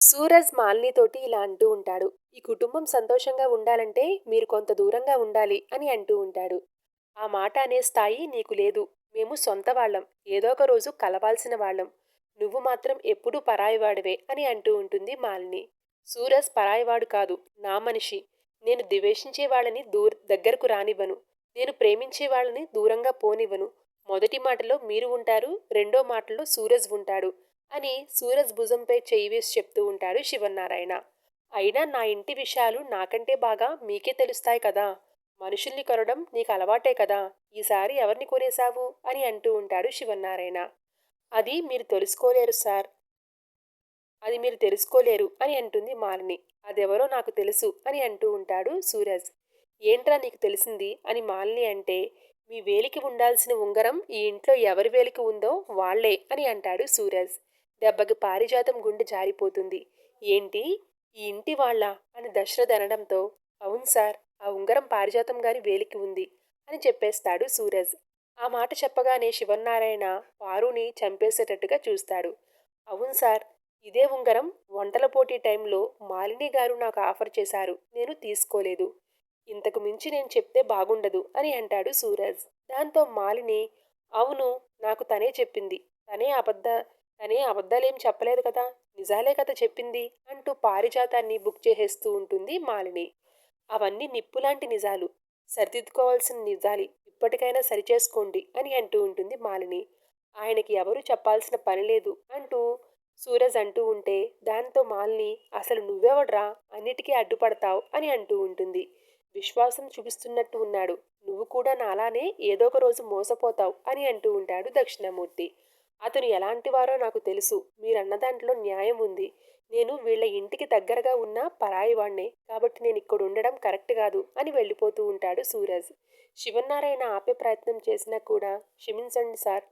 సూరజ్ మాలినితోటి ఇలా అంటూ ఉంటాడు. ఈ కుటుంబం సంతోషంగా ఉండాలంటే మీరు కొంత దూరంగా ఉండాలి అని అంటూ ఉంటాడు. ఆ మాట అనే స్థాయి నీకు లేదు. మేము సొంత వాళ్ళం. ఏదో ఒక రోజు కలవాల్సిన వాళ్ళం. నువ్వు మాత్రం ఎప్పుడూ పరాయివాడివే అని అంటూ ఉంటుంది మాలిని. సూరజ్ పరాయివాడు కాదు. నా మనిషి. నేను ద్వేషించే వాళ్ళని దగ్గరకు రానివ్వను. నేను ప్రేమించే వాళ్ళని దూరంగా పోనివ్వను. మొదటి మాటలో మీరు ఉంటారు. రెండో మాటలో సూరజ్ ఉంటాడు. అని సూరజ్ భుజంపై చెయ్యి వేసి చెప్తూ ఉంటాడు శివన్నారాయణ. అయినా నా ఇంటి విషయాలు నాకంటే బాగా మీకే తెలుస్తాయి కదా. మనుషుల్ని కొనడం నీకు అలవాటే కదా. ఈసారి ఎవరిని కొనేశావు అని అంటూ ఉంటాడు శివన్నారాయణ. అది మీరు తెలుసుకోలేరు సార్. అది మీరు తెలుసుకోలేరు అని అంటుంది మాలిని. అదెవరో నాకు తెలుసు అని అంటూ ఉంటాడు సూరజ్. ఏంట్రా నీకు తెలిసింది అని మాలిని అంటే, మీ వేలికి ఉండాల్సిన ఉంగరం ఈ ఇంట్లో ఎవరి వేలికి ఉందో వాళ్లే అని అంటాడు సూరజ్. దెబ్బకి పారిజాతం గుండె జారిపోతుంది. ఏంటి ఈ ఇంటి వాళ్ళ అని దశరథ్ అనడంతో, అవును సార్, ఆ ఉంగరం పారిజాతం గారి వేలికి ఉంది అని చెప్పేస్తాడు సూరజ్. ఆ మాట చెప్పగానే శివన్నారాయణ పారుని చంపేసేటట్టుగా చూస్తాడు. అవును సార్, ఇదే ఉంగరం వంటల పోటీ టైంలో మాలిని గారు నాకు ఆఫర్ చేశారు. నేను తీసుకోలేదు. ఇంతకు మించి నేను చెప్తే బాగుండదు అని అంటాడు సూరజ్. దాంతో మాలిని, అవును, నాకు తనే చెప్పింది. తనే అబద్ధ తనే అబద్ధాలేం చెప్పలేదు కదా, నిజాలే కదా చెప్పింది అంటూ పారిజాతాన్ని బుక్ చేసేస్తూ ఉంటుంది మాలిని. అవన్నీ నిప్పులాంటి నిజాలు. సరిదిద్దుకోవాల్సిన నిజాలి. ఇప్పటికైనా సరిచేసుకోండి అని అంటూ ఉంటుంది మాలిని. ఆయనకి ఎవరూ చెప్పాల్సిన పని లేదు అంటూ సూరజ్ అంటూ ఉంటే, దాంతో మాలిని, అసలు నువ్వెవడ్రా అన్నిటికీ అడ్డుపడతావు అని అంటూ ఉంటుంది. విశ్వాసం చూపిస్తున్నట్టు ఉన్నాడు. నువ్వు కూడా నాలానే ఏదో ఒక రోజు మోసపోతావు అని అంటూ ఉంటాడు దక్షిణామూర్తి. అతను ఎలాంటివారో నాకు తెలుసు. మీరన్న దాంట్లో న్యాయం ఉంది. నేను వీళ్ళ ఇంటికి దగ్గరగా ఉన్న పరాయివాణ్ణే కాబట్టి నేను ఇక్కడ ఉండడం కరెక్ట్ కాదు అని వెళ్ళిపోతూ ఉంటాడు సూరజ్. శివన్నారాయణ ఆపే ప్రయత్నం చేసినా కూడా, క్షమించండి సార్,